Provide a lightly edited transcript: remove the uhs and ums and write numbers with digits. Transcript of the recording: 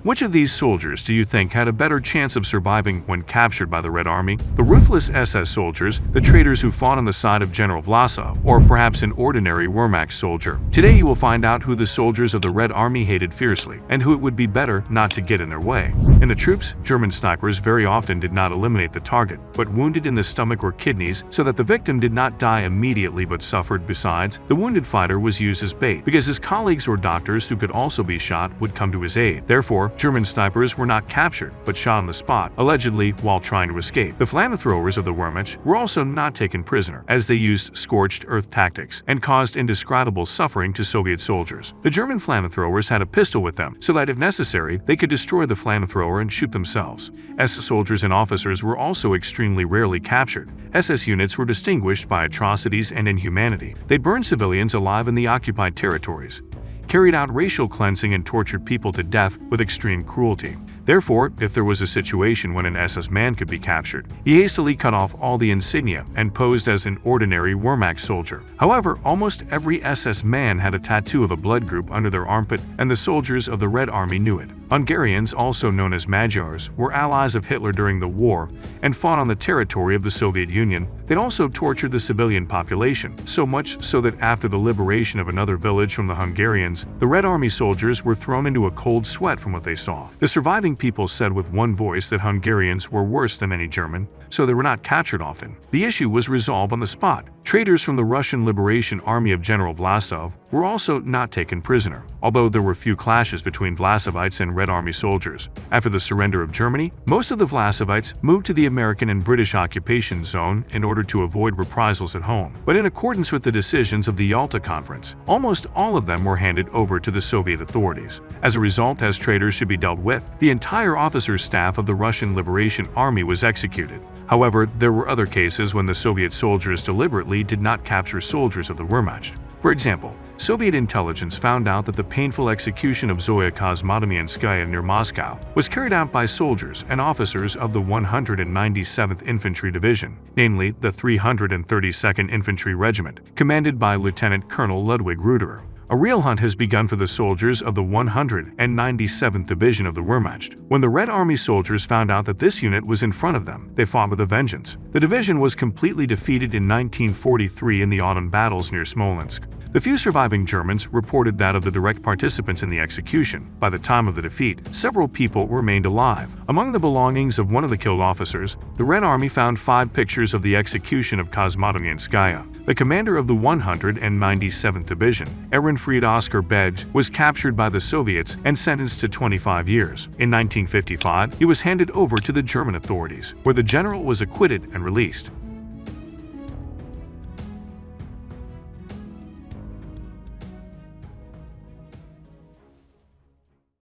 Which of these soldiers do you think had a better chance of surviving when captured by the Red Army? The ruthless SS soldiers, the traitors who fought on the side of General Vlasov, or perhaps an ordinary Wehrmacht soldier? Today you will find out who the soldiers of the Red Army hated fiercely, and who it would be better not to get in their way. In the troops, German snipers very often did not eliminate the target, but wounded in the stomach or kidneys so that the victim did not die immediately but suffered. Besides, the wounded fighter was used as bait, because his colleagues or doctors who could also be shot would come to his aid. Therefore, German snipers were not captured, but shot on the spot, allegedly while trying to escape. The flamethrowers of the Wehrmacht were also not taken prisoner, as they used scorched earth tactics and caused indescribable suffering to Soviet soldiers. The German flamethrowers had a pistol with them, so that if necessary, they could destroy the flamethrower and shoot themselves. SS soldiers and officers were also extremely rarely captured. SS units were distinguished by atrocities and inhumanity. They burned civilians alive in the occupied territories, carried out racial cleansing, and tortured people to death with extreme cruelty. Therefore, if there was a situation when an SS man could be captured, he hastily cut off all the insignia and posed as an ordinary Wehrmacht soldier. However, almost every SS man had a tattoo of a blood group under their armpit, and the soldiers of the Red Army knew it. Hungarians, also known as Magyars, were allies of Hitler during the war and fought on the territory of the Soviet Union. They'd also tortured the civilian population, so much so that after the liberation of another village from the Hungarians, the Red Army soldiers were thrown into a cold sweat from what they saw. The surviving people said with one voice that Hungarians were worse than any German, so they were not captured often. The issue was resolved on the spot. Traitors from the Russian Liberation Army of General Vlasov were also not taken prisoner, although there were few clashes between Vlasovites and Red Army soldiers. After the surrender of Germany, most of the Vlasovites moved to the American and British occupation zone in order to avoid reprisals at home. But in accordance with the decisions of the Yalta Conference, almost all of them were handed over to the Soviet authorities. As a result, as traitors should be dealt with, the entire officers' staff of the Russian Liberation Army was executed. However, there were other cases when the Soviet soldiers deliberately did not capture soldiers of the Wehrmacht. For example, Soviet intelligence found out that the painful execution of Zoya Kosmatomyanskaya near Moscow was carried out by soldiers and officers of the 197th Infantry Division, namely the 332nd Infantry Regiment, commanded by Lieutenant Colonel Ludwig Ruderer. A real hunt has begun for the soldiers of the 197th Division of the Wehrmacht. When the Red Army soldiers found out that this unit was in front of them, they fought with a vengeance. The division was completely defeated in 1943 in the autumn battles near Smolensk. The few surviving Germans reported that of the direct participants in the execution, by the time of the defeat, several people remained alive. Among the belongings of one of the killed officers, the Red Army found 5 pictures of the execution of Kosmatomyanskaya. The commander of the 197th Division, Ehrenfried Oskar Bege, was captured by the Soviets and sentenced to 25 years. In 1955, he was handed over to the German authorities, where the general was acquitted and released.